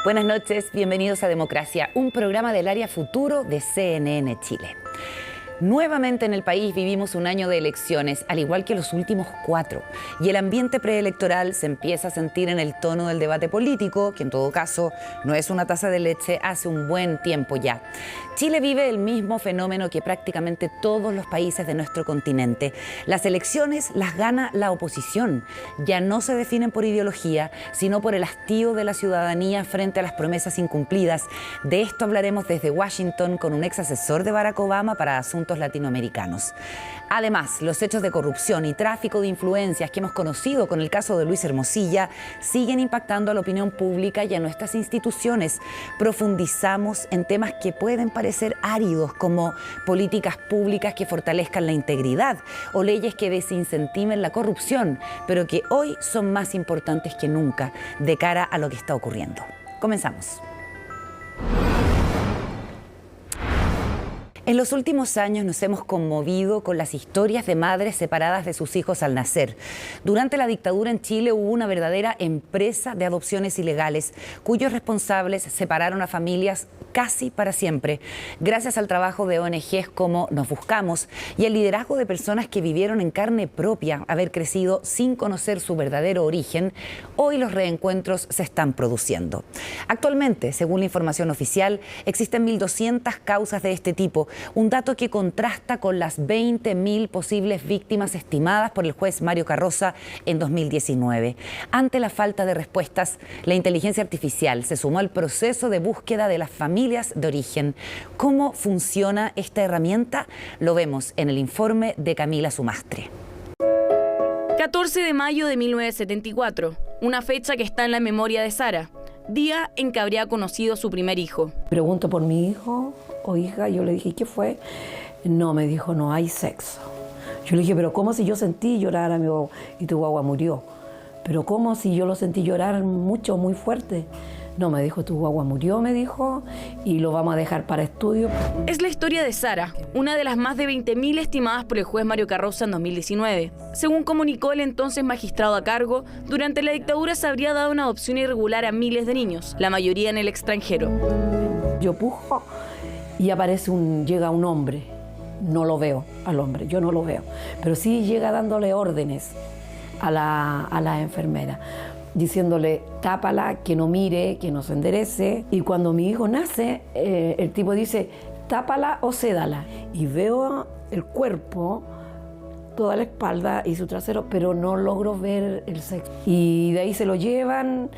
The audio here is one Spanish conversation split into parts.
Buenas noches, bienvenidos a Democracia, un programa del área futuro de CNN Chile. Nuevamente en el país vivimos un año de elecciones, al igual que los últimos 4, y el ambiente preelectoral se empieza a sentir en el tono del debate político, que en todo caso no es una taza de leche hace un buen tiempo ya. Chile vive el mismo fenómeno que prácticamente todos los países de nuestro continente. Las elecciones las gana la oposición. Ya no se definen por ideología, sino por el hastío de la ciudadanía frente a las promesas incumplidas. De esto hablaremos desde Washington con un ex asesor de Barack Obama para asuntos latinoamericanos. Además, los hechos de corrupción y tráfico de influencias que hemos conocido con el caso de Luis Hermosilla siguen impactando a la opinión pública y a nuestras instituciones. Profundizamos en temas que pueden parecer áridos, como políticas públicas que fortalezcan la integridad o leyes que desincentiven la corrupción, pero que hoy son más importantes que nunca de cara a lo que está ocurriendo. Comenzamos. En los últimos años nos hemos conmovido con las historias de madres separadas de sus hijos al nacer. Durante la dictadura en Chile hubo una verdadera empresa de adopciones ilegales, cuyos responsables separaron a familias casi para siempre. Gracias al trabajo de ONGs como Nos Buscamos y el liderazgo de personas que vivieron en carne propia haber crecido sin conocer su verdadero origen, hoy los reencuentros se están produciendo. Actualmente, según la información oficial, existen 1.200 causas de este tipo, un dato que contrasta con las 20.000 posibles víctimas estimadas por el juez Mario Carroza en 2019. Ante la falta de respuestas, la inteligencia artificial se sumó al proceso de búsqueda de las familias de origen. ¿Cómo funciona esta herramienta? Lo vemos en el informe de Camila Sumastre. 14 de mayo de 1974, una fecha que está en la memoria de Sara, día en que habría conocido a su primer hijo. Pregunto por mi hijo o hija, yo le dije, ¿qué fue? No, me dijo, no hay sexo. Yo le dije, pero ¿cómo si yo sentí llorar a mi guagua y tu guagua murió? Pero ¿cómo si yo lo sentí llorar mucho, muy fuerte? No, me dijo, tu guagua murió, me dijo, y lo vamos a dejar para estudio. Es la historia de Sara, una de las más de 20.000 estimadas por el juez Mario Carroza en 2019. Según comunicó el entonces magistrado a cargo, durante la dictadura se habría dado una adopción irregular a miles de niños, la mayoría en el extranjero. Yo pujo y llega un hombre, no lo veo al hombre, yo no lo veo, pero sí llega dándole órdenes a la enfermera, diciéndole, tápala, que no mire, que no se enderece. Y cuando mi hijo nace, el tipo dice, tápala o sédala. Y veo el cuerpo, toda la espalda y su trasero, pero no logro ver el sexo. Y de ahí se lo llevan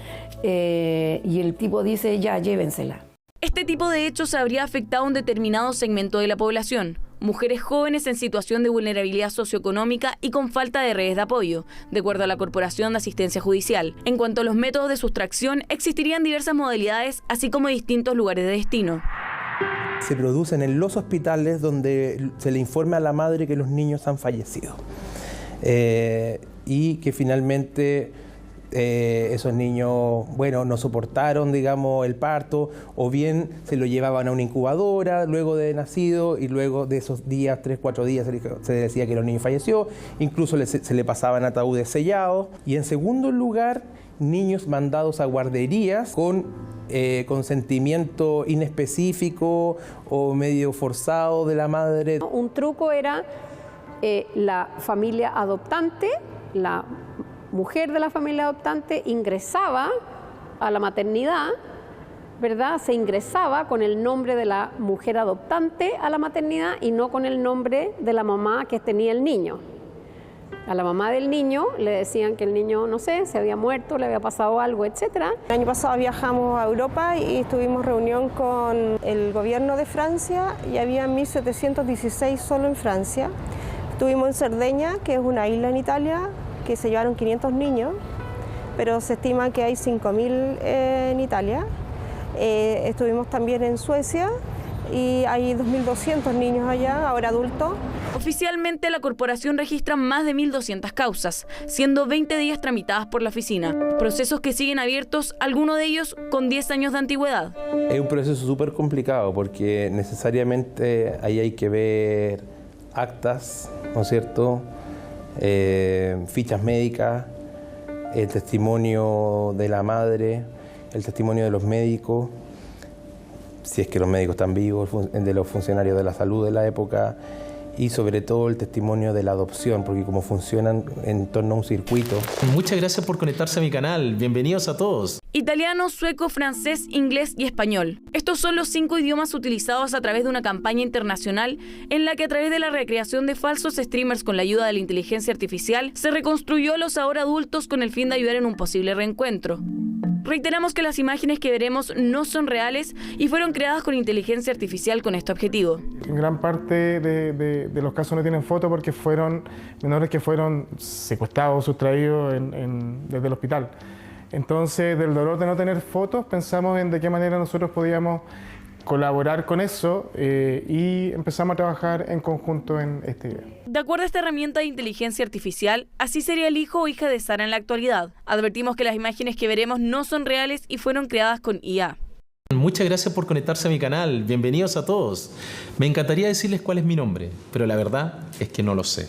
y el tipo dice, ya, llévensela. Este tipo de hechos habría afectado a un determinado segmento de la población. Mujeres jóvenes en situación de vulnerabilidad socioeconómica y con falta de redes de apoyo, de acuerdo a la Corporación de Asistencia Judicial. En cuanto a los métodos de sustracción, existirían diversas modalidades, así como distintos lugares de destino. Se producen en los hospitales donde se le informa a la madre que los niños han fallecido y que finalmente esos niños, bueno, no soportaron, digamos, el parto, o bien se lo llevaban a una incubadora luego de nacido y luego de esos días, 3, 4 días, se decía que el niño falleció, incluso se le pasaban ataúdes sellados. Y en segundo lugar, niños mandados a guarderías con consentimiento inespecífico o medio forzado de la madre. Un truco era la familia adoptante, la mujer de la familia adoptante ingresaba a la maternidad, ¿verdad? Se ingresaba con el nombre de la mujer adoptante a la maternidad y no con el nombre de la mamá que tenía el niño. A la mamá del niño le decían que el niño, no sé, se había muerto, le había pasado algo, etcétera. El año pasado viajamos a Europa y tuvimos reunión con el gobierno de Francia y había 1.716 solo en Francia. Estuvimos en Cerdeña, que es una isla en Italia, que se llevaron 500 niños, pero se estima que hay 5.000 en Italia. Estuvimos también en Suecia y hay 2.200 niños allá, ahora adultos. Oficialmente, la corporación registra más de 1.200 causas, siendo 20 de ellas tramitadas por la oficina. Procesos que siguen abiertos, algunos de ellos con 10 años de antigüedad. Es un proceso súper complicado porque necesariamente ahí hay que ver actas, ¿no es cierto?, fichas médicas, el testimonio de la madre, el testimonio de los médicos, si es que los médicos están vivos, de los funcionarios de la salud de la época, y sobre todo el testimonio de la adopción, porque como funcionan en torno a un circuito. Muchas gracias por conectarse a mi canal. Bienvenidos a todos. Italiano, sueco, francés, inglés y español. Estos son los 5 idiomas utilizados a través de una campaña internacional en la que a través de la recreación de falsos streamers con la ayuda de la inteligencia artificial se reconstruyó a los ahora adultos con el fin de ayudar en un posible reencuentro. Reiteramos que las imágenes que veremos no son reales y fueron creadas con inteligencia artificial con este objetivo. En gran parte de los casos no tienen foto porque fueron menores que fueron secuestrados, sustraídos desde el hospital. Entonces, del dolor de no tener fotos, pensamos en de qué manera nosotros podíamos colaborar con eso y empezamos a trabajar en conjunto en este video. De acuerdo a esta herramienta de inteligencia artificial, así sería el hijo o hija de Sara en la actualidad. Advertimos que las imágenes que veremos no son reales y fueron creadas con IA. Muchas gracias por conectarse a mi canal. Bienvenidos a todos. Me encantaría decirles cuál es mi nombre, pero la verdad es que no lo sé.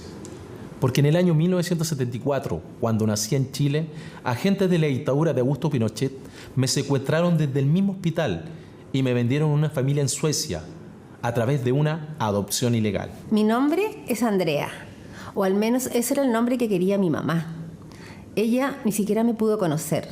Porque en el año 1974, cuando nací en Chile, agentes de la dictadura de Augusto Pinochet me secuestraron desde el mismo hospital y me vendieron a una familia en Suecia a través de una adopción ilegal. Mi nombre es Andrea, o al menos ese era el nombre que quería mi mamá. Ella ni siquiera me pudo conocer,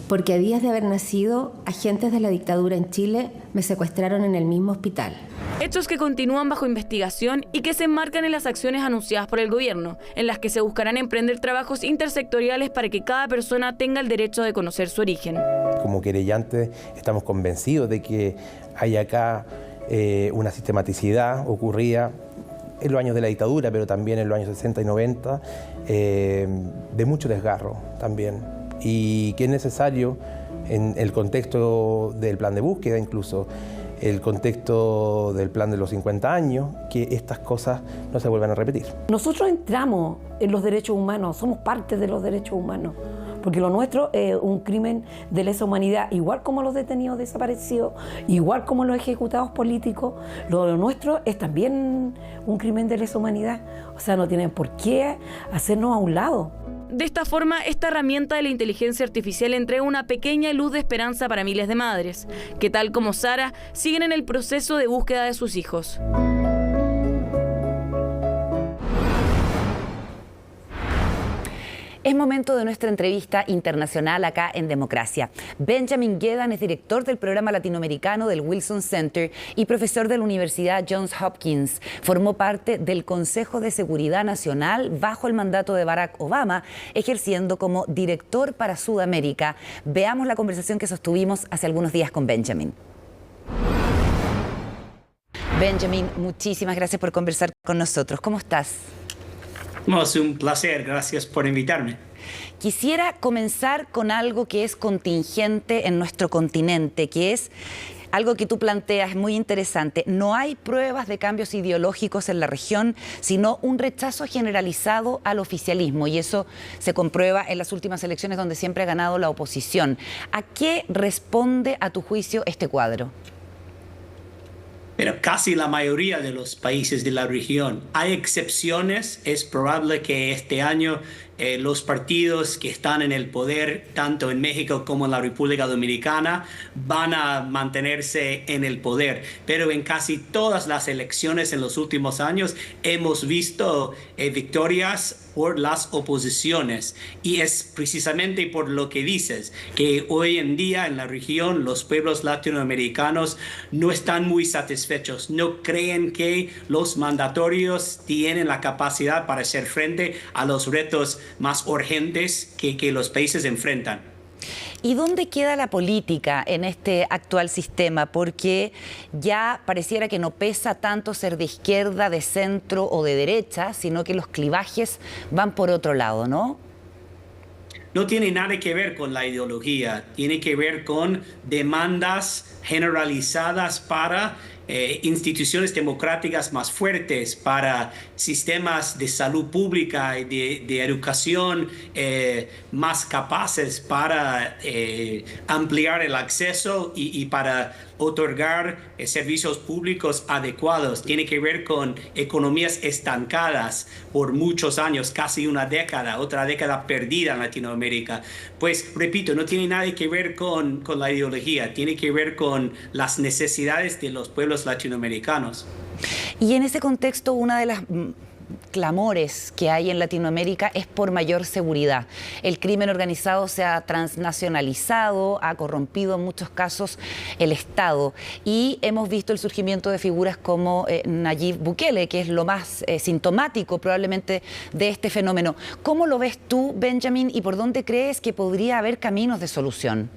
porque a días de haber nacido, agentes de la dictadura en Chile me secuestraron en el mismo hospital. Hechos que continúan bajo investigación y que se enmarcan en las acciones anunciadas por el gobierno, en las que se buscarán emprender trabajos intersectoriales para que cada persona tenga el derecho de conocer su origen. Como querellantes estamos convencidos de que hay acá una sistematicidad ocurrida en los años de la dictadura, pero también en los años 60 y 90, de mucho desgarro también, y que es necesario en el contexto del plan de búsqueda, incluso el contexto del plan de los 50 años, que estas cosas no se vuelvan a repetir. Nosotros entramos en los derechos humanos, somos parte de los derechos humanos, porque lo nuestro es un crimen de lesa humanidad, igual como los detenidos desaparecidos, igual como los ejecutados políticos, lo nuestro es también un crimen de lesa humanidad, o sea, no tienen por qué hacernos a un lado. De esta forma, esta herramienta de la inteligencia artificial entrega una pequeña luz de esperanza para miles de madres, que tal como Sara, siguen en el proceso de búsqueda de sus hijos. Es momento de nuestra entrevista internacional acá en Democracia. Benjamin Gedan es director del programa latinoamericano del Wilson Center y profesor de la Universidad Johns Hopkins. Formó parte del Consejo de Seguridad Nacional bajo el mandato de Barack Obama, ejerciendo como director para Sudamérica. Veamos la conversación que sostuvimos hace algunos días con Benjamin. Benjamin, muchísimas gracias por conversar con nosotros. ¿Cómo estás? Es un placer, gracias por invitarme. Quisiera comenzar con algo que es contingente en nuestro continente, que es algo que tú planteas, muy interesante. No hay pruebas de cambios ideológicos en la región, sino un rechazo generalizado al oficialismo, y eso se comprueba en las últimas elecciones donde siempre ha ganado la oposición. ¿A qué responde, a tu juicio, este cuadro? Pero casi la mayoría de los países de la región. Hay excepciones. Es probable que este año los partidos que están en el poder, tanto en México como en la República Dominicana, van a mantenerse en el poder. Pero en casi todas las elecciones en los últimos años hemos visto victorias por las oposiciones. Y es precisamente por lo que dices, que hoy en día en la región los pueblos latinoamericanos no están muy satisfechos. No creen que los mandatorios tienen la capacidad para hacer frente a los retos más urgentes que los países enfrentan. ¿Y dónde queda la política en este actual sistema? Porque ya pareciera que no pesa tanto ser de izquierda, de centro o de derecha, sino que los clivajes van por otro lado, ¿no? No tiene nada que ver con la ideología, tiene que ver con demandas generalizadas para instituciones democráticas más fuertes, para sistemas de salud pública y de educación más capaces para ampliar el acceso y para otorgar servicios públicos adecuados, tiene que ver con economías estancadas por muchos años, casi una década, otra década perdida en Latinoamérica. Pues, repito, no tiene nada que ver con la ideología, tiene que ver con las necesidades de los pueblos latinoamericanos. Y en ese contexto, una de las clamores que hay en Latinoamérica es por mayor seguridad. El crimen organizado se ha transnacionalizado, ha corrompido en muchos casos el Estado y hemos visto el surgimiento de figuras como Nayib Bukele, que es lo más sintomático probablemente de este fenómeno. ¿Cómo lo ves tú, Benjamin, y por dónde crees que podría haber caminos de solución?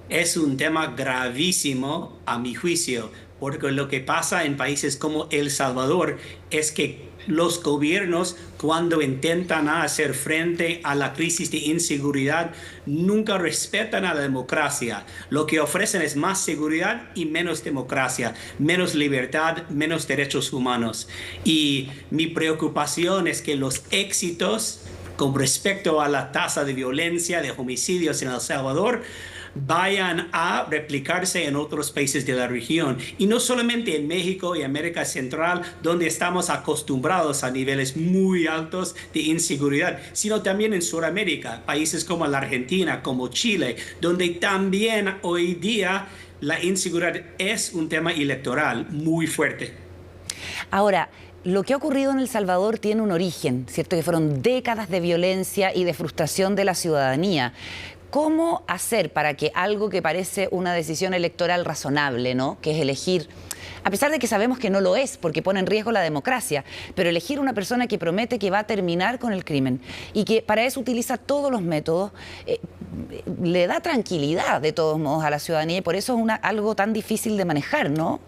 Es un tema gravísimo a mi juicio, porque lo que pasa en países como El Salvador es que los gobiernos, cuando intentan hacer frente a la crisis de inseguridad, nunca respetan a la democracia. Lo que ofrecen es más seguridad y menos democracia, menos libertad, menos derechos humanos. Y mi preocupación es que los éxitos con respecto a la tasa de violencia, de homicidios en El Salvador, vayan a replicarse en otros países de la región. Y no solamente en México y América Central, donde estamos acostumbrados a niveles muy altos de inseguridad, sino también en Sudamérica, países como la Argentina, como Chile, donde también hoy día la inseguridad es un tema electoral muy fuerte. Ahora, lo que ha ocurrido en El Salvador tiene un origen, ¿cierto? Que fueron décadas de violencia y de frustración de la ciudadanía. ¿Cómo hacer para que algo que parece una decisión electoral razonable, ¿no?, que es elegir, a pesar de que sabemos que no lo es porque pone en riesgo la democracia, pero elegir una persona que promete que va a terminar con el crimen y que para eso utiliza todos los métodos, le da tranquilidad de todos modos a la ciudadanía y por eso es algo tan difícil de manejar, ¿no?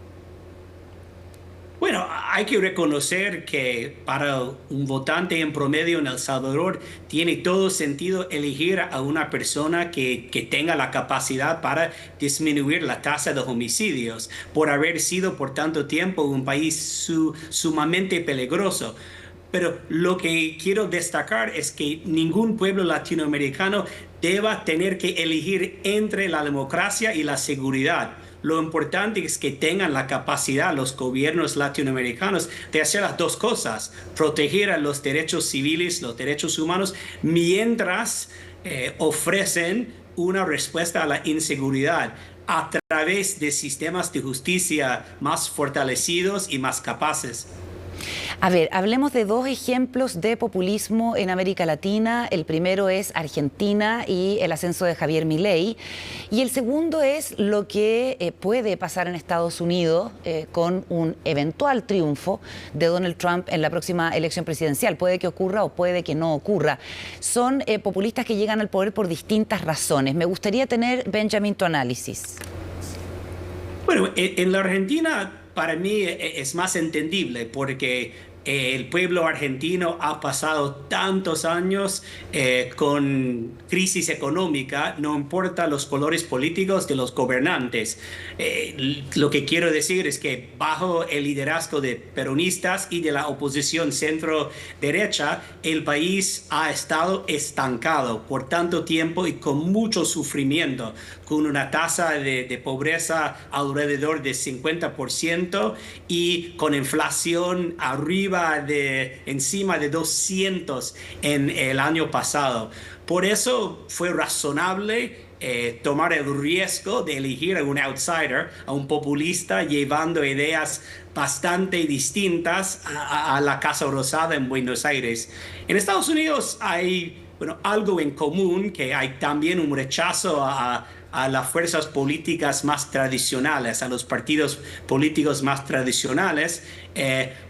Bueno, hay que reconocer que para un votante en promedio en El Salvador tiene todo sentido elegir a una persona que tenga la capacidad para disminuir la tasa de homicidios por haber sido por tanto tiempo un país sumamente peligroso. Pero lo que quiero destacar es que ningún pueblo latinoamericano deba tener que elegir entre la democracia y la seguridad. Lo importante es que tengan la capacidad los gobiernos latinoamericanos de hacer las dos cosas, proteger a los derechos civiles, los derechos humanos, mientras ofrecen una respuesta a la inseguridad a través de sistemas de justicia más fortalecidos y más capaces. A ver, hablemos de dos ejemplos de populismo en América Latina. El primero es Argentina y el ascenso de Javier Milei. Y el segundo es lo que puede pasar en Estados Unidos con un eventual triunfo de Donald Trump en la próxima elección presidencial. Puede que ocurra o puede que no ocurra. Son populistas que llegan al poder por distintas razones. Me gustaría tener, Benjamin, tu análisis. Bueno, en la Argentina para mí es más entendible porque el pueblo argentino ha pasado tantos años con crisis económica, no importa los colores políticos de los gobernantes. Lo que quiero decir es que bajo el liderazgo de peronistas y de la oposición centro-derecha, el país ha estado estancado por tanto tiempo y con mucho sufrimiento, con una tasa de pobreza alrededor de 50% y con inflación encima de 200 en el año pasado. Por eso fue razonable tomar el riesgo de elegir a un outsider, a un populista, llevando ideas bastante distintas a la Casa Rosada en Buenos Aires. En Estados Unidos hay algo en común, que hay también un rechazo a las fuerzas políticas más tradicionales, a los partidos políticos más tradicionales,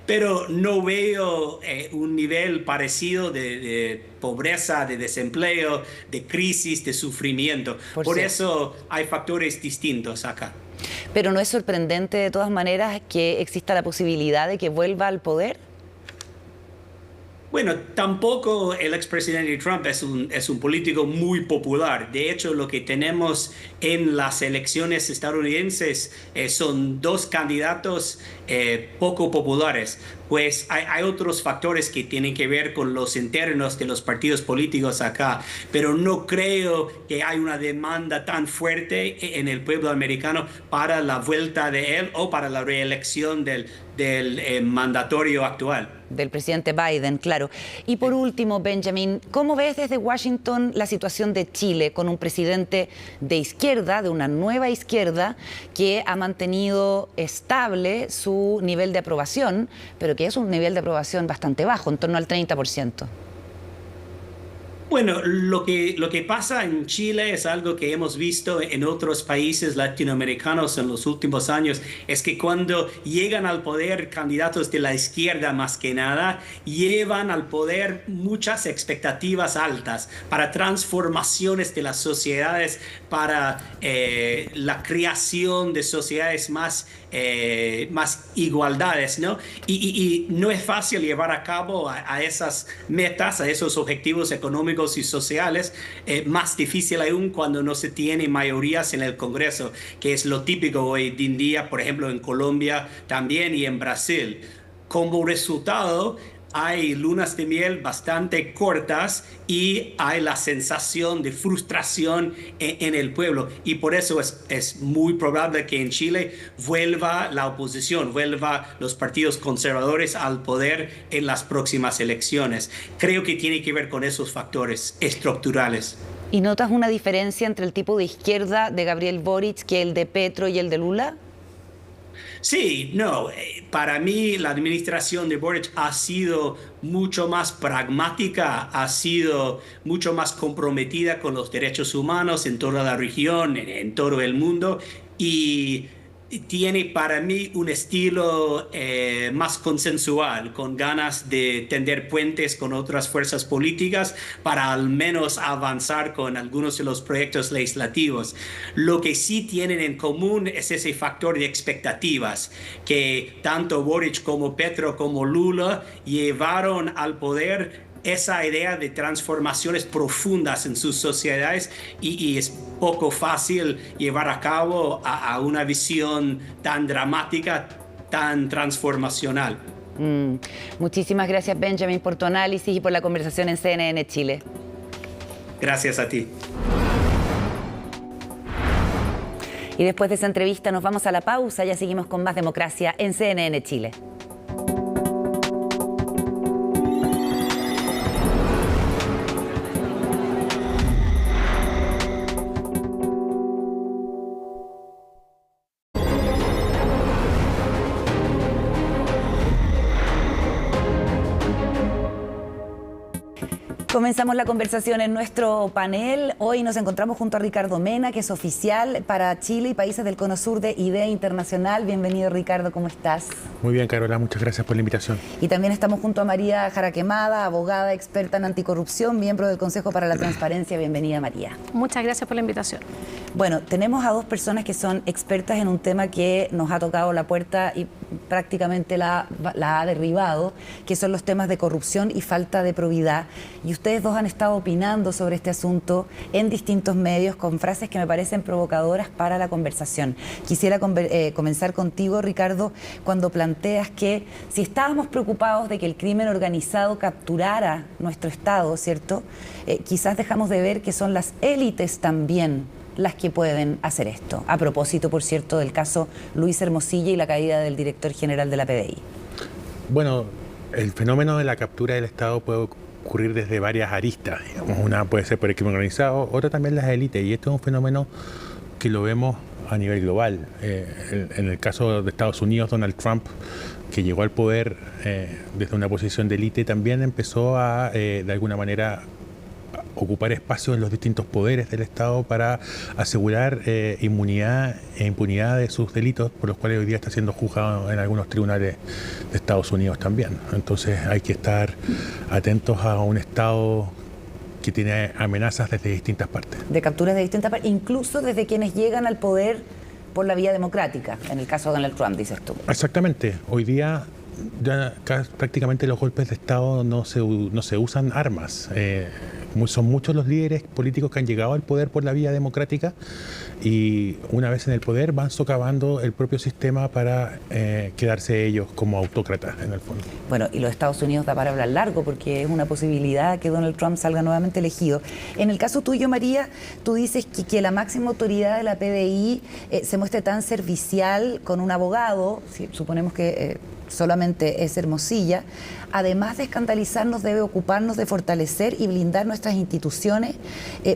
pero no veo un nivel parecido de pobreza, de desempleo, de crisis, de sufrimiento. Por eso hay factores distintos acá. Pero ¿no es sorprendente de todas maneras que exista la posibilidad de que vuelva al poder? Bueno, tampoco el expresidente Trump es un político muy popular. De hecho, lo que tenemos en las elecciones estadounidenses son dos candidatos poco populares. pues hay otros factores que tienen que ver con los internos de los partidos políticos acá, pero no creo que hay una demanda tan fuerte en el pueblo americano para la vuelta de él o para la reelección del mandatorio actual. Del presidente Biden, claro. Y por último, Benjamin, ¿cómo ves desde Washington la situación de Chile con un presidente de izquierda, de una nueva izquierda, que ha mantenido estable su nivel de aprobación, pero que es un nivel de aprobación bastante bajo, en torno al 30%? Bueno, lo que pasa en Chile es algo que hemos visto en otros países latinoamericanos en los últimos años, es que cuando llegan al poder candidatos de la izquierda más que nada, llevan al poder muchas expectativas altas para transformaciones de las sociedades, para la creación de sociedades más igualdades, ¿no? Y no es fácil llevar a cabo a esas metas, a esos objetivos económicos y sociales, más difícil aún cuando no se tiene mayorías en el Congreso, que es lo típico hoy en día, por ejemplo, en Colombia también y en Brasil. Como resultado, hay lunas de miel bastante cortas y hay la sensación de frustración en el pueblo. Y por eso es muy probable que en Chile vuelva la oposición, vuelva los partidos conservadores al poder en las próximas elecciones. Creo que tiene que ver con esos factores estructurales. ¿Y notas una diferencia entre el tipo de izquierda de Gabriel Boric que el de Petro y el de Lula? Sí, no, para mí la administración de Boric ha sido mucho más pragmática, ha sido mucho más comprometida con los derechos humanos en toda la región, en todo el mundo, y tiene para mí un estilo más consensual, con ganas de tender puentes con otras fuerzas políticas para al menos avanzar con algunos de los proyectos legislativos. Lo que sí tienen en común es ese factor de expectativas que tanto Boric como Petro como Lula llevaron al poder, esa idea de transformaciones profundas en sus sociedades, y es poco fácil llevar a cabo a una visión tan dramática, tan transformacional. Muchísimas gracias, Benjamin, por tu análisis y por la conversación en CNN Chile. Gracias a ti. Y después de esa entrevista nos vamos a la pausa, ya seguimos con más democracia en CNN Chile. Comenzamos la conversación en nuestro panel. Hoy nos encontramos junto a Ricardo Mena, que es oficial para Chile y países del Cono Sur de IDEA Internacional. Bienvenido, Ricardo, ¿cómo estás? Muy bien, Carola, muchas gracias por la invitación. Y también estamos junto a María Jaraquemada, abogada experta en anticorrupción, miembro del Consejo para la Transparencia. Bienvenida, María. Muchas gracias por la invitación. Bueno, tenemos a dos personas que son expertas en un tema que nos ha tocado la puerta y prácticamente la ha derribado, que son los temas de corrupción y falta de probidad. Y ustedes dos han estado opinando sobre este asunto en distintos medios con frases que me parecen provocadoras para la conversación. Quisiera comenzar contigo, Ricardo, cuando planteas que si estábamos preocupados de que el crimen organizado capturara nuestro Estado, ¿cierto? Quizás dejamos de ver que son las élites también las que pueden hacer esto. A propósito, por cierto, del caso Luis Hermosilla y la caída del director general de la PDI. Bueno, el fenómeno de la captura del Estado puede ocurrir desde varias aristas. Digamos. Una puede ser por el crimen organizado, otra también las élites. Y esto es un fenómeno que lo vemos a nivel global. En el caso de Estados Unidos, Donald Trump, que llegó al poder desde una posición de élite, también empezó a, de alguna manera, ocupar espacios en los distintos poderes del Estado para asegurar inmunidad e impunidad de sus delitos, por los cuales hoy día está siendo juzgado en algunos tribunales de Estados Unidos también. Entonces hay que estar atentos a un Estado que tiene amenazas desde distintas partes. De capturas de distintas partes, incluso desde quienes llegan al poder por la vía democrática, en el caso de Donald Trump, dices tú. Exactamente. Hoy día ya prácticamente los golpes de Estado no se usan armas. son muchos los líderes políticos que han llegado al poder por la vía democrática y una vez en el poder van socavando el propio sistema para quedarse ellos como autócratas en el fondo. Bueno, y los Estados Unidos da para hablar largo porque es una posibilidad que Donald Trump salga nuevamente elegido. En el caso tuyo, María, tú dices que la máxima autoridad de la PDI se muestre tan servicial con un abogado, si suponemos que solamente es Hermosilla, además de escandalizarnos, debe ocuparnos de fortalecer y blindar nuestras instituciones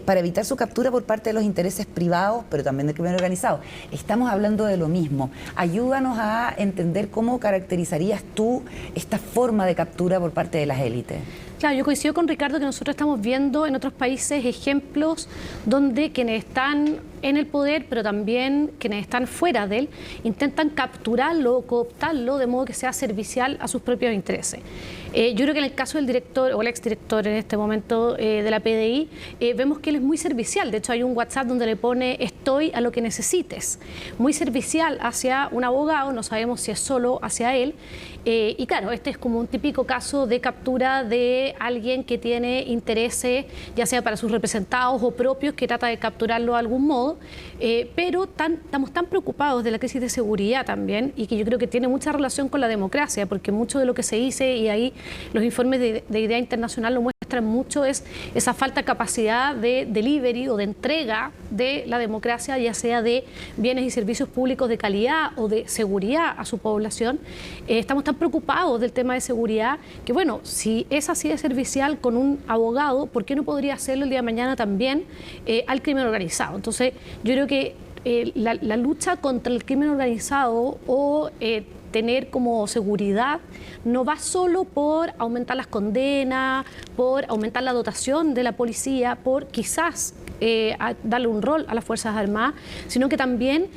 para evitar su captura por parte de los intereses privados, pero también del crimen organizado. Estamos hablando de lo mismo. Ayúdanos a entender cómo caracterizarías tú esta forma de captura por parte de las élites. Claro, yo coincido con Ricardo que nosotros estamos viendo en otros países ejemplos donde quienes están en el poder, pero también quienes están fuera de él, intentan capturarlo, cooptarlo, de modo que sea servicial a sus propios intereses. Yo creo que en el caso del director o el exdirector en este momento de la PDI, vemos que él es muy servicial. De hecho, hay un WhatsApp donde le pone "estoy a lo que necesites". Muy servicial hacia un abogado, no sabemos si es solo hacia él. Y claro, este es como un típico caso de captura de alguien que tiene intereses, ya sea para sus representados o propios, que trata de capturarlo de algún modo. Pero estamos tan preocupados de la crisis de seguridad también, y que yo creo que tiene mucha relación con la democracia, porque mucho de lo que se dice, y ahí los informes de Idea Internacional lo muestran mucho, es esa falta de capacidad de delivery o de entrega de la democracia, ya sea de bienes y servicios públicos de calidad o de seguridad a su población. Estamos tan preocupados del tema de seguridad que, bueno, si es así de servicial con un abogado, ¿por qué no podría hacerlo el día de mañana también al crimen organizado? Entonces, yo creo que la lucha contra el crimen organizado o tener como seguridad no va solo por aumentar las condenas, por aumentar la dotación de la policía, por quizás darle un rol a las Fuerzas Armadas, sino que también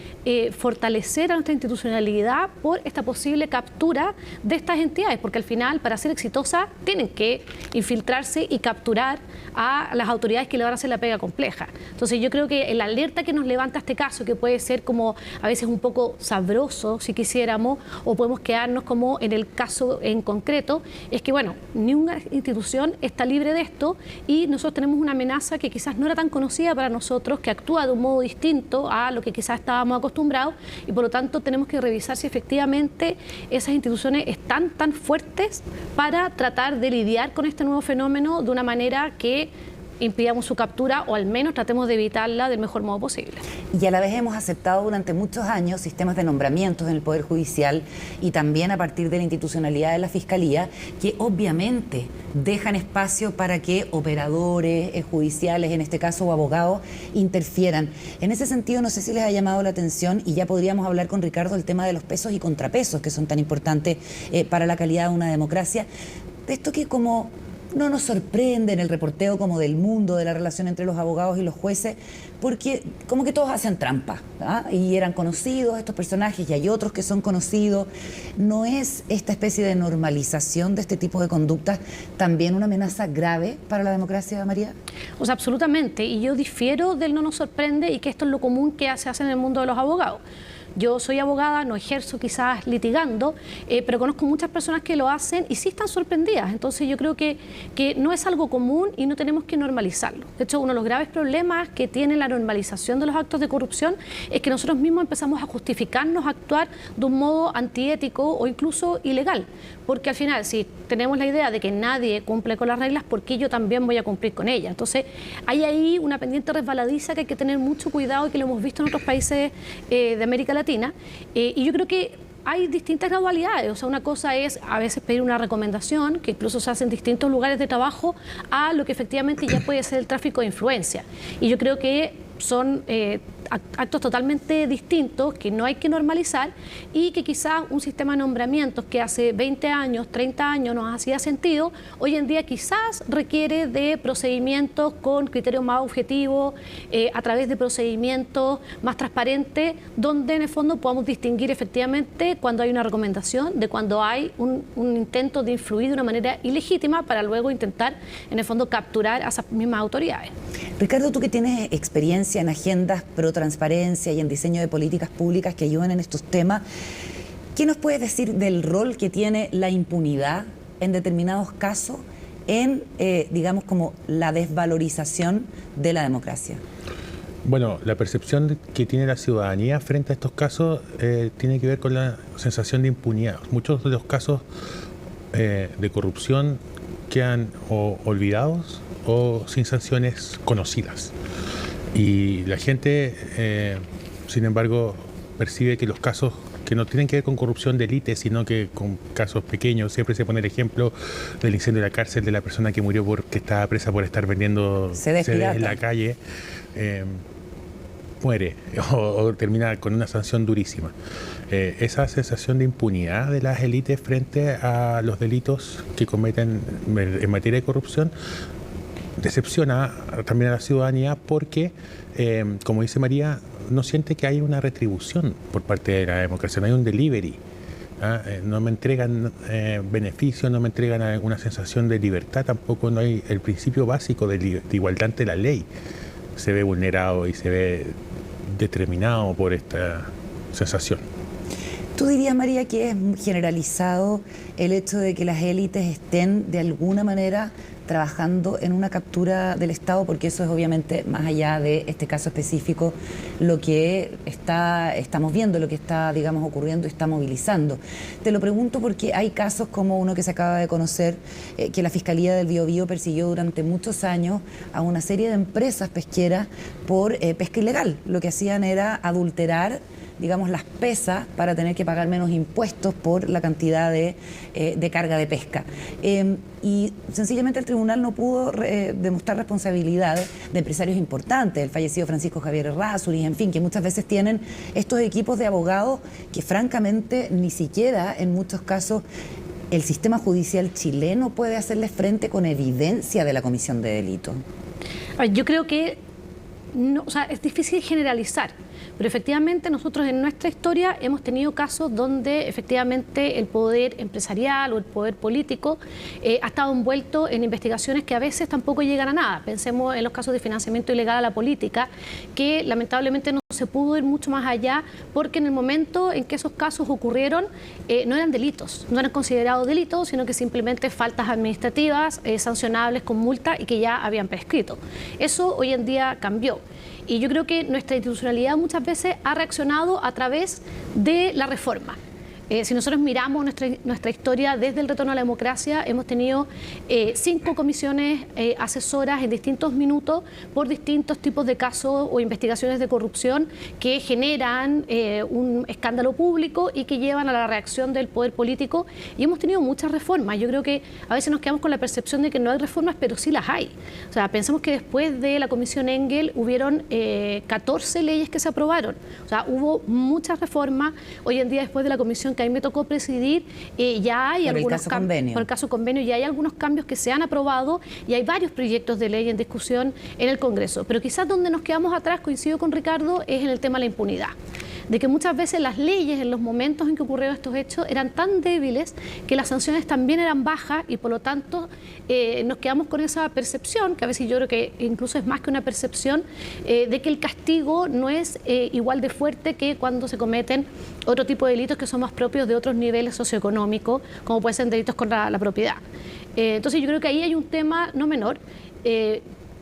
fortalecer a nuestra institucionalidad por esta posible captura de estas entidades, porque al final, para ser exitosas, tienen que infiltrarse y capturar a las autoridades que le van a hacer la pega compleja. Entonces, yo creo que la alerta que nos levanta este caso, que puede ser como a veces un poco sabroso, si quisiéramos, o podemos quedarnos como en el caso en concreto, es que, bueno, ninguna institución está libre de esto y nosotros tenemos una amenaza que quizás no era tan conocida para nosotros, que actúa de un modo distinto a lo que quizás estábamos acostumbrados, y por lo tanto tenemos que revisar si efectivamente esas instituciones están tan fuertes para tratar de lidiar con este nuevo fenómeno de una manera que impidamos su captura, o al menos tratemos de evitarla del mejor modo posible. Y a la vez hemos aceptado durante muchos años sistemas de nombramientos en el Poder Judicial y también a partir de la institucionalidad de la Fiscalía, que obviamente dejan espacio para que operadores judiciales, en este caso, o abogados, interfieran. En ese sentido, no sé si les ha llamado la atención, y ya podríamos hablar con Ricardo, el tema de los pesos y contrapesos, que son tan importantes para la calidad de una democracia. De esto que como no nos sorprende en el reporteo como del mundo de la relación entre los abogados y los jueces, porque como que todos hacen trampa, ¿ah? Y eran conocidos estos personajes y hay otros que son conocidos. ¿No es esta especie de normalización de este tipo de conductas también una amenaza grave para la democracia, María? O sea, absolutamente, y yo difiero del no nos sorprende, y que esto es lo común que se hace en el mundo de los abogados. Yo soy abogada, no ejerzo quizás litigando, pero conozco muchas personas que lo hacen y sí están sorprendidas. Entonces yo creo que no es algo común y no tenemos que normalizarlo. De hecho, uno de los graves problemas que tiene la normalización de los actos de corrupción es que nosotros mismos empezamos a justificarnos a actuar de un modo antiético o incluso ilegal. Porque al final, si tenemos la idea de que nadie cumple con las reglas, ¿por qué yo también voy a cumplir con ellas? Entonces, hay ahí una pendiente resbaladiza que hay que tener mucho cuidado, y que lo hemos visto en otros países de América Latina. Y yo creo que hay distintas gradualidades. O sea, una cosa es a veces pedir una recomendación, que incluso se hace en distintos lugares de trabajo, a lo que efectivamente ya puede ser el tráfico de influencia. Y yo creo que son actos totalmente distintos que no hay que normalizar, y que quizás un sistema de nombramientos que hace 20 años, 30 años nos hacía sentido, hoy en día quizás requiere de procedimientos con criterios más objetivos, a través de procedimientos más transparentes, donde en el fondo podamos distinguir efectivamente cuando hay una recomendación de cuando hay un intento de influir de una manera ilegítima para luego intentar en el fondo capturar a esas mismas autoridades. Ricardo, tú que tienes experiencia en agendas pro transparencia y en diseño de políticas públicas que ayudan en estos temas, ¿qué nos puedes decir del rol que tiene la impunidad en determinados casos en, digamos, como la desvalorización de la democracia? Bueno, la percepción que tiene la ciudadanía frente a estos casos tiene que ver con la sensación de impunidad. Muchos de los casos de corrupción quedan o olvidados o sin sanciones conocidas. Y la gente, sin embargo, percibe que los casos que no tienen que ver con corrupción de élite, sino que con casos pequeños. Siempre se pone el ejemplo del incendio de la cárcel de la persona que murió porque estaba presa por estar vendiendo CDs en la calle. Muere o termina con una sanción durísima. Esa sensación de impunidad de las élites frente a los delitos que cometen en materia de corrupción decepciona también a la ciudadanía porque, como dice María, no siente que hay una retribución por parte de la democracia, no hay un delivery. No me entregan beneficios, no me entregan una sensación de libertad, tampoco no hay el principio básico de igualdad ante la ley. Se ve vulnerado y se ve determinado por esta sensación. ¿Tú dirías, María, que es generalizado el hecho de que las élites estén de alguna manera trabajando en una captura del Estado? Porque eso es obviamente, más allá de este caso específico, lo que estamos viendo, lo que está, digamos, ocurriendo y está movilizando. Te lo pregunto porque hay casos como uno que se acaba de conocer, que la Fiscalía del Biobío persiguió durante muchos años a una serie de empresas pesqueras por pesca ilegal. Lo que hacían era adulterar, digamos, las pesas para tener que pagar menos impuestos por la cantidad de carga de pesca. Y sencillamente el tribunal no pudo demostrar responsabilidad de empresarios importantes, el fallecido Francisco Javier Errázuriz, en fin, que muchas veces tienen estos equipos de abogados que francamente ni siquiera en muchos casos el sistema judicial chileno puede hacerles frente con evidencia de la comisión de delito. Yo creo que no, o sea, es difícil generalizar, pero efectivamente nosotros en nuestra historia hemos tenido casos donde efectivamente el poder empresarial o el poder político ha estado envuelto en investigaciones que a veces tampoco llegan a nada. Pensemos en los casos de financiamiento ilegal a la política, que lamentablemente no se pudo ir mucho más allá porque en el momento en que esos casos ocurrieron no eran delitos, no eran considerados delitos, sino que simplemente faltas administrativas sancionables con multa y que ya habían prescrito. Eso hoy en día cambió. Y yo creo que nuestra institucionalidad muchas veces ha reaccionado a través de la reforma. Si nosotros miramos nuestra historia desde el retorno a la democracia, hemos tenido 5 comisiones asesoras en distintos minutos por distintos tipos de casos o investigaciones de corrupción que generan un escándalo público y que llevan a la reacción del poder político. Y hemos tenido muchas reformas. Yo creo que a veces nos quedamos con la percepción de que no hay reformas, pero sí las hay. O sea, pensemos que después de la comisión Engel hubieron 14 leyes que se aprobaron. O sea, hubo muchas reformas. Hoy en día, después de la comisión que a mí me tocó presidir, ya hay algunos cambios. Por el caso convenio, ya hay algunos cambios que se han aprobado y hay varios proyectos de ley en discusión en el Congreso. Pero quizás donde nos quedamos atrás, coincido con Ricardo, es en el tema de la impunidad. De que muchas veces las leyes en los momentos en que ocurrieron estos hechos eran tan débiles que las sanciones también eran bajas y por lo tanto nos quedamos con esa percepción, que a veces yo creo que incluso es más que una percepción, de que el castigo no es igual de fuerte que cuando se cometen otro tipo de delitos que son más propios de otros niveles socioeconómicos, como pueden ser delitos contra la propiedad. Entonces yo creo que ahí hay un tema no menor.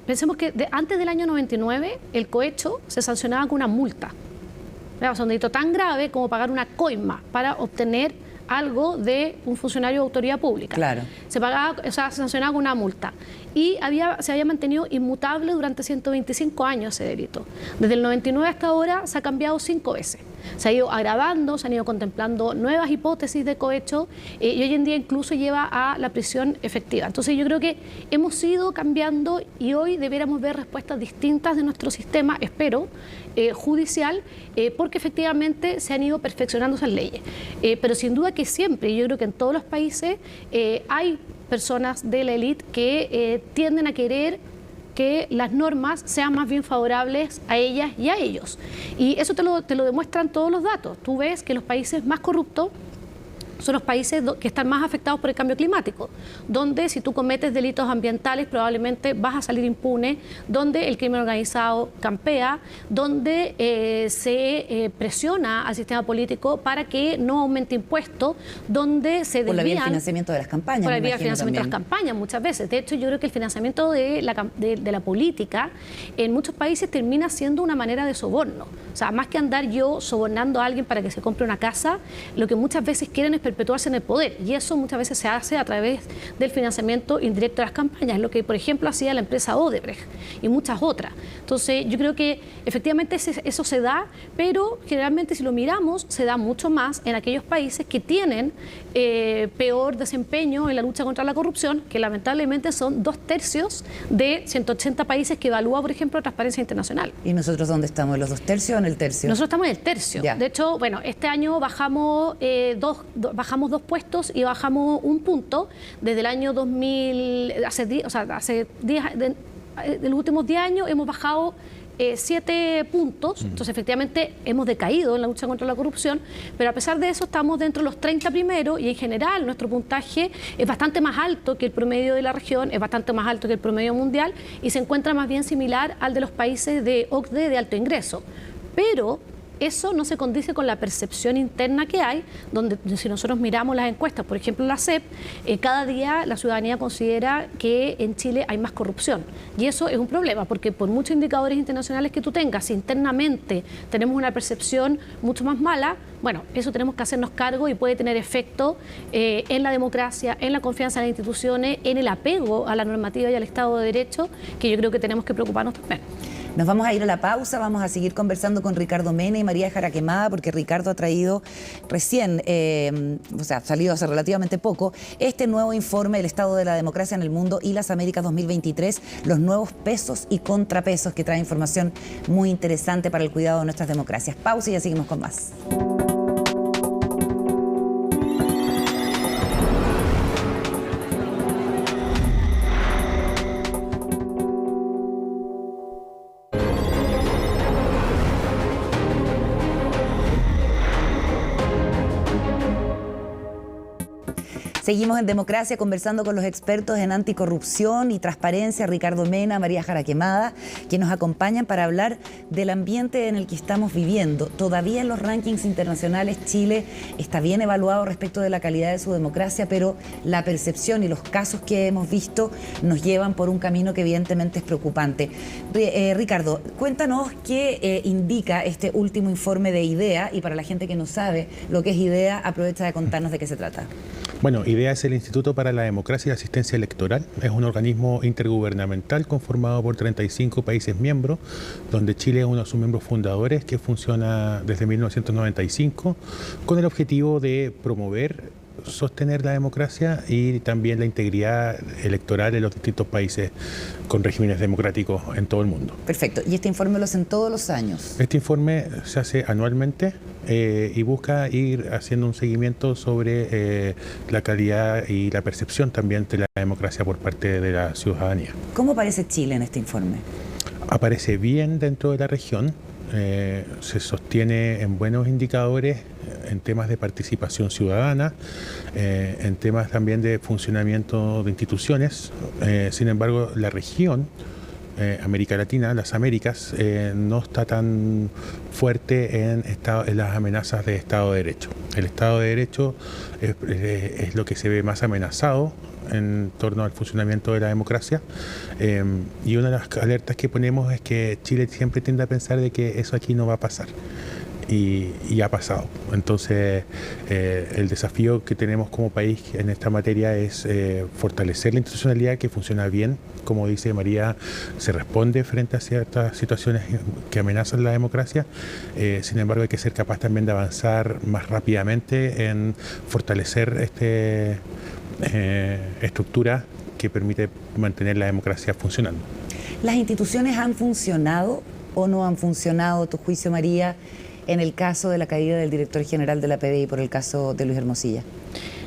Pensemos que antes del año 99 el cohecho se sancionaba con una multa. O sea, un delito tan grave como pagar una coima para obtener algo de un funcionario de autoridad pública. Claro. Se pagaba, o sea, se sancionaba con una multa. Y se había mantenido inmutable durante 125 años ese delito. Desde el 99 hasta ahora se ha cambiado 5 veces. Se ha ido agravando, se han ido contemplando nuevas hipótesis de cohecho y hoy en día incluso lleva a la prisión efectiva. Entonces yo creo que hemos ido cambiando y hoy debiéramos ver respuestas distintas de nuestro sistema, espero, judicial, porque efectivamente se han ido perfeccionando esas leyes. Pero sin duda que siempre, yo creo que en todos los países hay personas de la élite que tienden a querer que las normas sean más bien favorables a ellas y a ellos. Y eso te lo demuestran todos los datos. Tú ves que los países más corruptos son los países que están más afectados por el cambio climático, donde si tú cometes delitos ambientales probablemente vas a salir impune, donde el crimen organizado campea, donde se presiona al sistema político para que no aumente impuestos, donde se desvían... Por la vía del financiamiento de las campañas. Por la vía del financiamiento de las campañas muchas veces. De hecho, yo creo que el financiamiento de la política en muchos países termina siendo una manera de soborno. O sea, más que andar yo sobornando a alguien para que se compre una casa, lo que muchas veces quieren es perpetuarse en el poder, y eso muchas veces se hace a través del financiamiento indirecto de las campañas, lo que por ejemplo hacía la empresa Odebrecht y muchas otras. Entonces yo creo que efectivamente eso se da, pero generalmente si lo miramos se da mucho más en aquellos países que tienen peor desempeño en la lucha contra la corrupción, que lamentablemente son 2/3 de 180 países que evalúa, por ejemplo, Transparencia Internacional. ¿Y nosotros dónde estamos? ¿En los 2/3 o en el tercio? Nosotros estamos en el tercio. Ya. De hecho, bueno, este año bajamos bajamos 2 puestos y bajamos 1 punto desde el año 2000, de los últimos 10 años hemos bajado 7 puntos, entonces efectivamente hemos decaído en la lucha contra la corrupción, pero a pesar de eso estamos dentro de los 30 primeros y en general nuestro puntaje es bastante más alto que el promedio de la región, es bastante más alto que el promedio mundial y se encuentra más bien similar al de los países de OCDE de alto ingreso. Pero eso no se condice con la percepción interna que hay, donde si nosotros miramos las encuestas, por ejemplo la CEP, cada día la ciudadanía considera que en Chile hay más corrupción. Y eso es un problema, porque por muchos indicadores internacionales que tú tengas, si internamente tenemos una percepción mucho más mala, bueno, eso tenemos que hacernos cargo y puede tener efecto en la democracia, en la confianza en las instituciones, en el apego a la normativa y al Estado de Derecho, que yo creo que tenemos que preocuparnos también. Nos vamos a ir a la pausa, vamos a seguir conversando con Ricardo Mena y María Jara Quemada, porque Ricardo ha traído recién, ha salido hace relativamente poco, este nuevo informe del Estado de la Democracia en el Mundo y las Américas 2023, los nuevos pesos y contrapesos, que trae información muy interesante para el cuidado de nuestras democracias. Pausa y ya seguimos con más. Seguimos en Democracia conversando con los expertos en anticorrupción y transparencia, Ricardo Mena, María Jara Quemada, que nos acompañan para hablar del ambiente en el que estamos viviendo. Todavía en los rankings internacionales Chile está bien evaluado respecto de la calidad de su democracia, pero la percepción y los casos que hemos visto nos llevan por un camino que evidentemente es preocupante. Ricardo, cuéntanos qué indica este último informe de IDEA, y para la gente que no sabe lo que es IDEA, aprovecha de contarnos de qué se trata. Bueno, IDEA es el Instituto para la Democracia y la Asistencia Electoral. Es un organismo intergubernamental conformado por 35 países miembros, donde Chile es uno de sus miembros fundadores, que funciona desde 1995 con el objetivo de promover, sostener la democracia y también la integridad electoral en los distintos países con regímenes democráticos en todo el mundo. Perfecto. ¿Y este informe lo hacen todos los años? Este informe se hace anualmente y busca ir haciendo un seguimiento sobre la calidad y la percepción también de la democracia por parte de la ciudadanía. ¿Cómo aparece Chile en este informe? Aparece bien dentro de la región. Se sostiene en buenos indicadores en temas de participación ciudadana, en temas también de funcionamiento de instituciones. Sin embargo, la región, América Latina, las Américas, no está tan fuerte en las amenazas de Estado de Derecho. El Estado de Derecho es lo que se ve más amenazado en torno al funcionamiento de la democracia, y una de las alertas que ponemos es que Chile siempre tiende a pensar de que eso aquí no va a pasar, y ha pasado. Entonces el desafío que tenemos como país en esta materia es fortalecer la institucionalidad, que funciona bien. Como dice María, se responde frente a ciertas situaciones que amenazan la democracia. Sin embargo, hay que ser capaz también de avanzar más rápidamente en fortalecer estructura que permite mantener la democracia funcionando. ¿Las instituciones han funcionado o no han funcionado, a tu juicio, María, en el caso de la caída del director general de la PDI por el caso de Luis Hermosilla?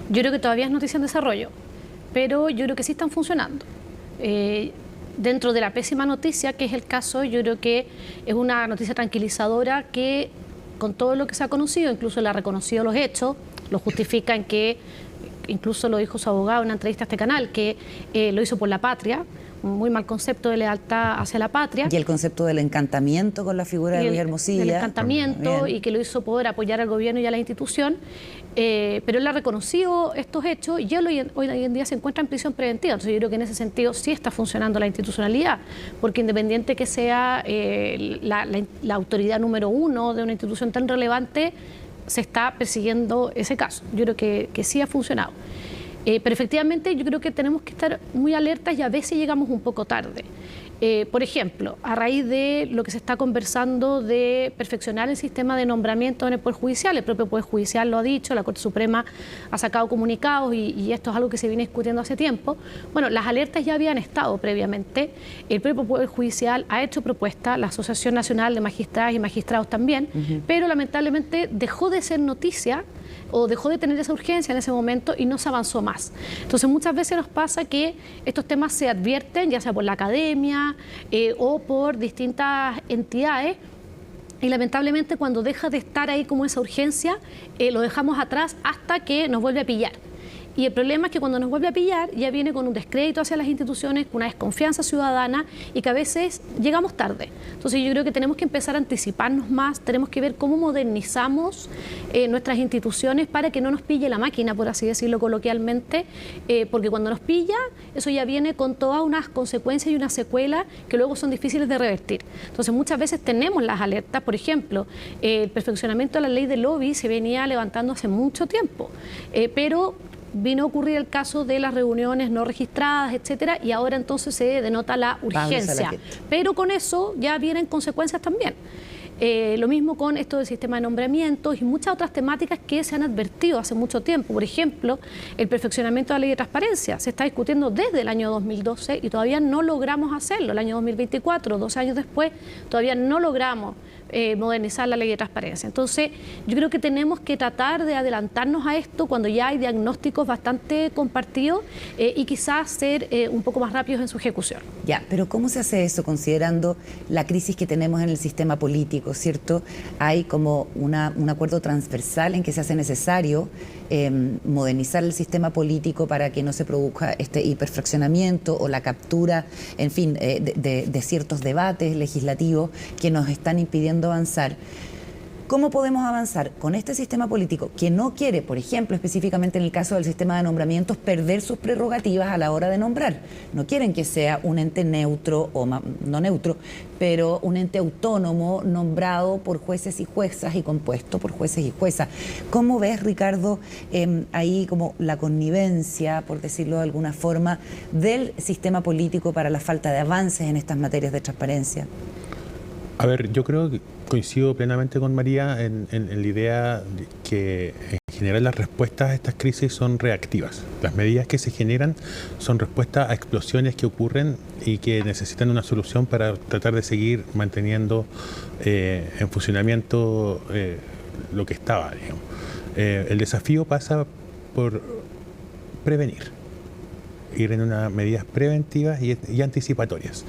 Yo creo que todavía es noticia en desarrollo, pero yo creo que sí están funcionando. Dentro de la pésima noticia, que es el caso, yo creo que es una noticia tranquilizadora que, con todo lo que se ha conocido, incluso le ha reconocido los hechos, Lo justifica en que, incluso lo dijo su abogado en una entrevista a este canal, que lo hizo por la patria, un muy mal concepto de lealtad hacia la patria. Y el concepto del encantamiento con la figura de Guillermo Silla. El encantamiento, y que lo hizo poder apoyar al gobierno y a la institución. Pero él ha reconocido estos hechos y él hoy en día se encuentra en prisión preventiva. Entonces yo creo que en ese sentido sí está funcionando la institucionalidad, porque independiente que sea la autoridad número uno de una institución tan relevante, se está persiguiendo ese caso. Yo creo que sí ha funcionado. Pero efectivamente yo creo que tenemos que estar muy alertas y a veces llegamos un poco tarde. Por ejemplo, a raíz de lo que se está conversando de perfeccionar el sistema de nombramiento en el Poder Judicial, el propio Poder Judicial lo ha dicho, la Corte Suprema ha sacado comunicados y esto es algo que se viene discutiendo hace tiempo. Bueno, las alertas ya habían estado previamente, el propio Poder Judicial ha hecho propuestas, la Asociación Nacional de Magistradas y Magistrados también, pero lamentablemente dejó de ser noticia o dejó de tener esa urgencia en ese momento y no se avanzó más. Entonces muchas veces nos pasa que estos temas se advierten, ya sea por la academia o por distintas entidades, y lamentablemente cuando deja de estar ahí como esa urgencia, lo dejamos atrás hasta que nos vuelve a pillar. Y el problema es que cuando nos vuelve a pillar ya viene con un descrédito hacia las instituciones, con una desconfianza ciudadana y que a veces llegamos tarde. Entonces yo creo que tenemos que empezar a anticiparnos más, tenemos que ver cómo modernizamos nuestras instituciones para que no nos pille la máquina, por así decirlo coloquialmente, porque cuando nos pilla eso ya viene con todas unas consecuencias y una secuela que luego son difíciles de revertir. Entonces muchas veces tenemos las alertas, por ejemplo, el perfeccionamiento de la ley de lobby se venía levantando hace mucho tiempo, pero vino a ocurrir el caso de las reuniones no registradas, etcétera, y ahora entonces se denota la urgencia. Pero con eso ya vienen consecuencias también. Lo mismo con esto del sistema de nombramientos y muchas otras temáticas que se han advertido hace mucho tiempo. Por ejemplo, el perfeccionamiento de la ley de transparencia. Se está discutiendo desde el año 2012 y todavía no logramos hacerlo. El año 2024, 12 años después, todavía no logramos modernizar la ley de transparencia. Entonces, yo creo que tenemos que tratar de adelantarnos a esto cuando ya hay diagnósticos bastante compartidos y quizás ser un poco más rápidos en su ejecución. Ya, pero ¿cómo se hace eso considerando la crisis que tenemos en el sistema político, ¿cierto? Hay como un acuerdo transversal en que se hace necesario modernizar el sistema político para que no se produzca este hiperfraccionamiento o la captura, en fin, de ciertos debates legislativos que nos están impidiendo avanzar. ¿Cómo podemos avanzar con este sistema político que no quiere, por ejemplo, específicamente en el caso del sistema de nombramientos, perder sus prerrogativas a la hora de nombrar? No quieren que sea un ente neutro, o no neutro, pero un ente autónomo nombrado por jueces y juezas y compuesto por jueces y juezas. ¿Cómo ves, Ricardo, ahí como la connivencia, por decirlo de alguna forma, del sistema político para la falta de avances en estas materias de transparencia? A ver, yo creo que coincido plenamente con María en la idea de que en general las respuestas a estas crisis son reactivas. Las medidas que se generan son respuestas a explosiones que ocurren y que necesitan una solución para tratar de seguir manteniendo en funcionamiento lo que estaba, digamos. El desafío pasa por prevenir, ir en unas medidas preventivas y anticipatorias.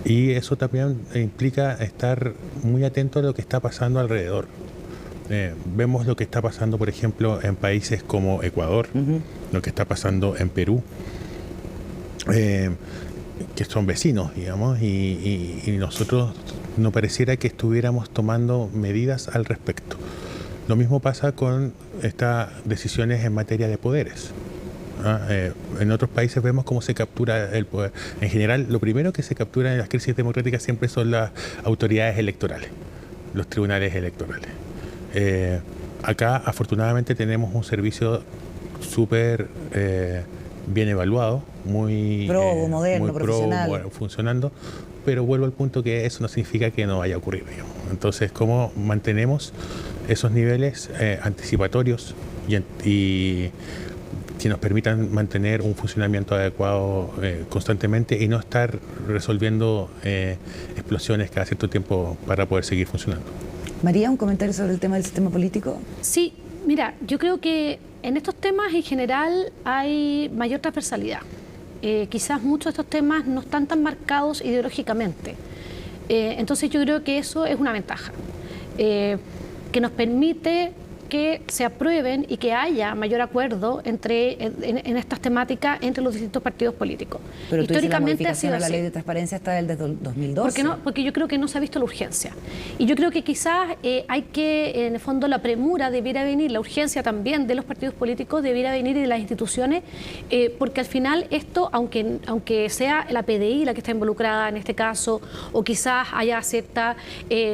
Y eso también implica estar muy atento a lo que está pasando alrededor. Vemos lo que está pasando, por ejemplo, en países como Ecuador, lo que está pasando en Perú, que son vecinos, digamos, y nosotros no pareciera que estuviéramos tomando medidas al respecto. Lo mismo pasa con estas decisiones en materia de poderes. En otros países vemos cómo se captura el poder. En general, lo primero que se captura en las crisis democráticas siempre son las autoridades electorales, los tribunales electorales. Acá, afortunadamente, tenemos un servicio súper bien evaluado, muy moderno, muy profesional, funcionando, pero vuelvo al punto que eso no significa que no vaya a ocurrir, digamos. Entonces, ¿cómo mantenemos esos niveles anticipatorios y que nos permitan mantener un funcionamiento adecuado constantemente y no estar resolviendo explosiones cada cierto tiempo para poder seguir funcionando? María, ¿un comentario sobre el tema del sistema político? Sí, mira, yo creo que en estos temas en general hay mayor transversalidad. Quizás muchos de estos temas no están tan marcados ideológicamente. Entonces yo creo que eso es una ventaja, que nos permite que se aprueben y que haya mayor acuerdo en estas temáticas entre los distintos partidos políticos. Pero históricamente la ha sido a la así. ley de transparencia está desde 2012. Porque yo creo que no se ha visto la urgencia. Y yo creo que quizás hay que, en el fondo, la premura debiera venir, la urgencia también de los partidos políticos debiera venir de las instituciones, porque al final esto, aunque sea la PDI la que está involucrada en este caso, o quizás haya ciertas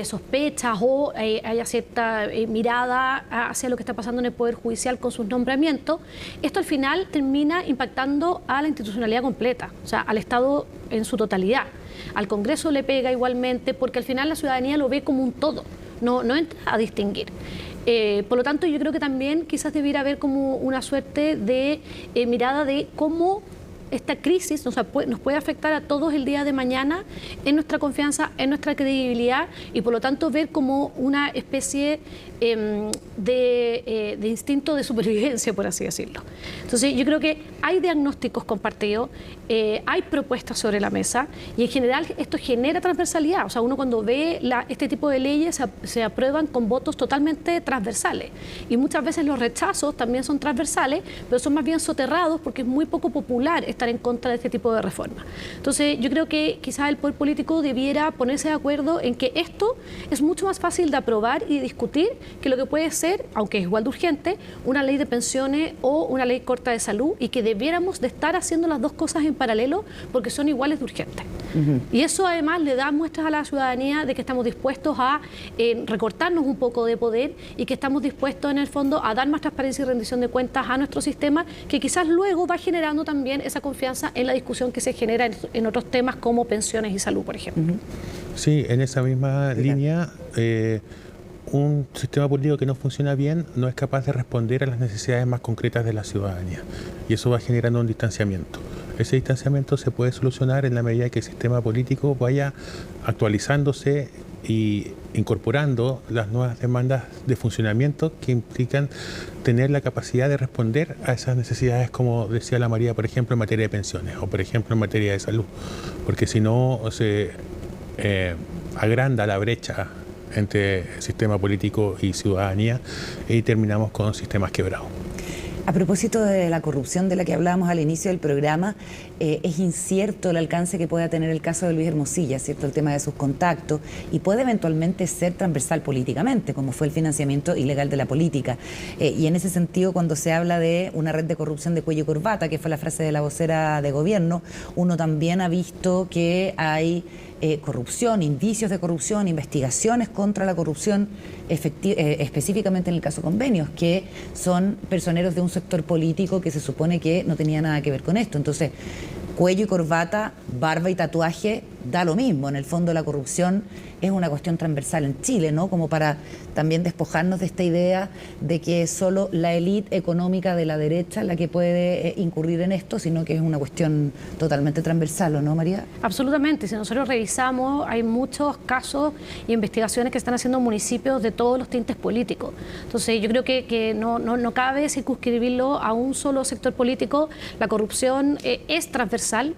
sospechas o haya cierta mirada hacia lo que está pasando en el Poder Judicial con sus nombramientos, esto al final termina impactando a la institucionalidad completa, o sea, al Estado en su totalidad. Al Congreso le pega igualmente, porque al final la ciudadanía lo ve como un todo, no entra a distinguir. Por lo tanto, yo creo que también quizás debiera haber como una suerte de mirada de cómo esta crisis nos puede afectar a todos el día de mañana en nuestra confianza, en nuestra credibilidad, y por lo tanto ver como una especie de instinto de supervivencia, por así decirlo. Entonces yo creo que hay diagnósticos compartidos, hay propuestas sobre la mesa, y en general esto genera transversalidad. O sea, uno cuando ve este tipo de leyes se aprueban con votos totalmente transversales, y muchas veces los rechazos también son transversales, pero son más bien soterrados porque es muy poco popular estar en contra de este tipo de reforma. Entonces yo creo que quizás el poder político debiera ponerse de acuerdo en que esto es mucho más fácil de aprobar y de discutir que lo que puede ser, aunque es igual de urgente, una ley de pensiones o una ley corta de salud, y que debiéramos de estar haciendo las dos cosas en paralelo porque son iguales de urgentes. Y eso además le da muestras a la ciudadanía de que estamos dispuestos a recortarnos un poco de poder, y que estamos dispuestos en el fondo a dar más transparencia y rendición de cuentas a nuestro sistema, que quizás luego va generando también esa confianza en la discusión que se genera en otros temas como pensiones y salud, por ejemplo. Sí, en esa misma línea, un sistema político que no funciona bien no es capaz de responder a las necesidades más concretas de la ciudadanía, y eso va generando un distanciamiento. Ese distanciamiento se puede solucionar en la medida que el sistema político vaya actualizándose y incorporando las nuevas demandas de funcionamiento que implican tener la capacidad de responder a esas necesidades, como decía la María, por ejemplo, en materia de pensiones o, por ejemplo, en materia de salud, porque si no se agranda la brecha entre el sistema político y ciudadanía y terminamos con sistemas quebrados. A propósito de la corrupción de la que hablábamos al inicio del programa, es incierto el alcance que pueda tener el caso de Luis Hermosilla, ¿cierto? El tema de sus contactos, y puede eventualmente ser transversal políticamente, como fue el financiamiento ilegal de la política. Y en ese sentido, cuando se habla de una red de corrupción de cuello y corbata, que fue la frase de la vocera de gobierno, uno también ha visto que hay corrupción, indicios de corrupción, investigaciones contra la corrupción, específicamente en el caso Convenios, que son personeros de un sector político que se supone que no tenía nada que ver con esto. Entonces, cuello y corbata, barba y tatuaje, da lo mismo. En el fondo, la corrupción es una cuestión transversal en Chile, ¿no? Como para también despojarnos de esta idea de que es solo la élite económica de la derecha la que puede incurrir en esto, sino que es una cuestión totalmente transversal, ¿o no, María? Absolutamente. Si nosotros revisamos, hay muchos casos y investigaciones que están haciendo municipios de todos los tintes políticos. Entonces, yo creo que no cabe circunscribirlo a un solo sector político. La corrupción es transversal.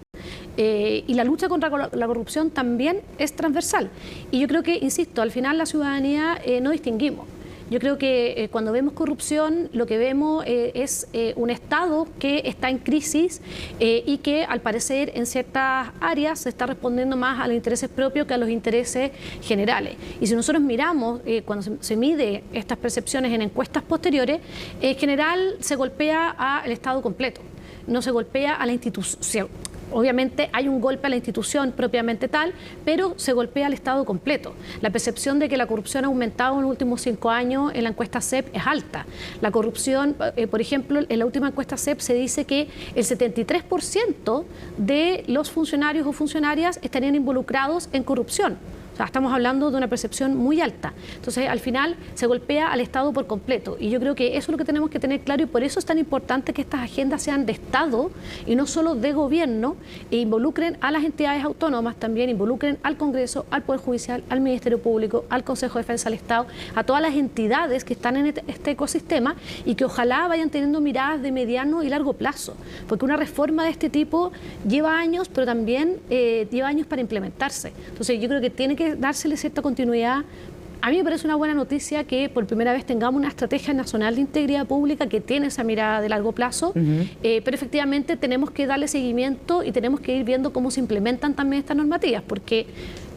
Y la lucha contra la corrupción también es transversal. Y yo creo que, insisto, al final la ciudadanía no distinguimos. Yo creo que cuando vemos corrupción, lo que vemos es un Estado que está en crisis y que, al parecer, en ciertas áreas se está respondiendo más a los intereses propios que a los intereses generales. Y si nosotros miramos, cuando se mide estas percepciones en encuestas posteriores, en general se golpea al Estado completo, no se golpea a la institución. Obviamente hay un golpe a la institución propiamente tal, pero se golpea al Estado completo. La percepción de que la corrupción ha aumentado en los últimos 5 años en la encuesta CEP es alta. La corrupción, por ejemplo, en la última encuesta CEP se dice que el 73% de los funcionarios o funcionarias estarían involucrados en corrupción. O sea, estamos hablando de una percepción muy alta. Entonces, al final, se golpea al Estado por completo. Y yo creo que eso es lo que tenemos que tener claro, y por eso es tan importante que estas agendas sean de Estado y no solo de gobierno, e involucren a las entidades autónomas, también involucren al Congreso, al Poder Judicial, al Ministerio Público, al Consejo de Defensa del Estado, a todas las entidades que están en este ecosistema, y que ojalá vayan teniendo miradas de mediano y largo plazo. Porque una reforma de este tipo lleva años, pero también lleva años para implementarse. Entonces, yo creo que tiene que dársele cierta continuidad A mí me parece una buena noticia que por primera vez tengamos una estrategia nacional de integridad pública que tiene esa mirada de largo plazo, pero efectivamente tenemos que darle seguimiento y tenemos que ir viendo cómo se implementan también estas normativas, porque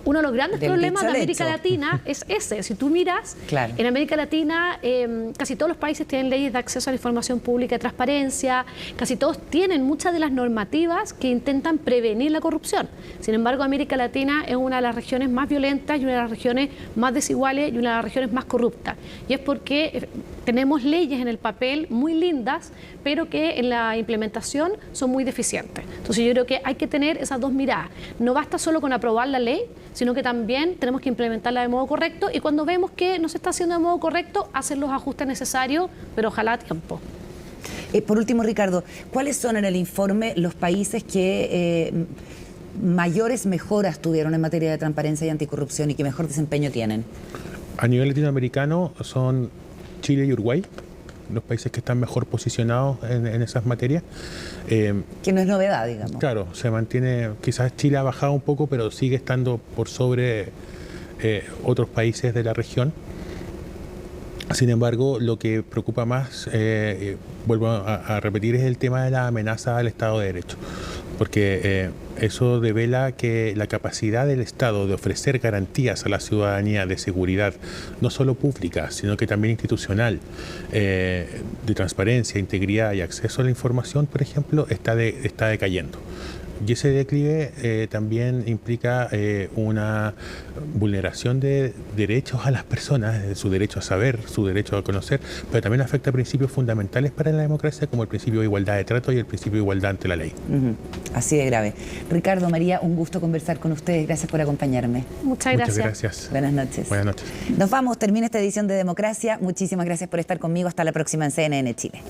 uno de los grandes problemas de América Latina es ese. Si tú miras, en América Latina casi todos los países tienen leyes de acceso a la información pública y transparencia, casi todos tienen muchas de las normativas que intentan prevenir la corrupción. Sin embargo, América Latina es una de las regiones más violentas y una de las regiones más desiguales y una de las regiones más corruptas. Y es porque tenemos leyes en el papel muy lindas, pero que en la implementación son muy deficientes. Entonces yo creo que hay que tener esas dos miradas. No basta solo con aprobar la ley, sino que también tenemos que implementarla de modo correcto y cuando vemos que no se está haciendo de modo correcto, hacer los ajustes necesarios, pero ojalá a tiempo. Por último, Ricardo, ¿cuáles son en el informe los países que mayores mejoras tuvieron en materia de transparencia y anticorrupción y que mejor desempeño tienen? A nivel latinoamericano son Chile y Uruguay, los países que están mejor posicionados en esas materias. Que no es novedad, digamos. Claro, se mantiene, quizás Chile ha bajado un poco, pero sigue estando por sobre otros países de la región. Sin embargo, lo que preocupa más, vuelvo a repetir, es el tema de la amenaza al Estado de Derecho. Porque eso devela que la capacidad del Estado de ofrecer garantías a la ciudadanía de seguridad, no solo pública, sino que también institucional, de transparencia, integridad y acceso a la información, por ejemplo, está decayendo. Y ese declive también implica una vulneración de derechos a las personas, su derecho a saber, su derecho a conocer, pero también afecta principios fundamentales para la democracia como el principio de igualdad de trato y el principio de igualdad ante la ley. Así de grave. Ricardo, María, un gusto conversar con ustedes. Gracias por acompañarme. Muchas gracias. Muchas gracias. Buenas noches. Buenas noches. Nos vamos, termina esta edición de Democracia. Muchísimas gracias por estar conmigo. Hasta la próxima en CNN Chile.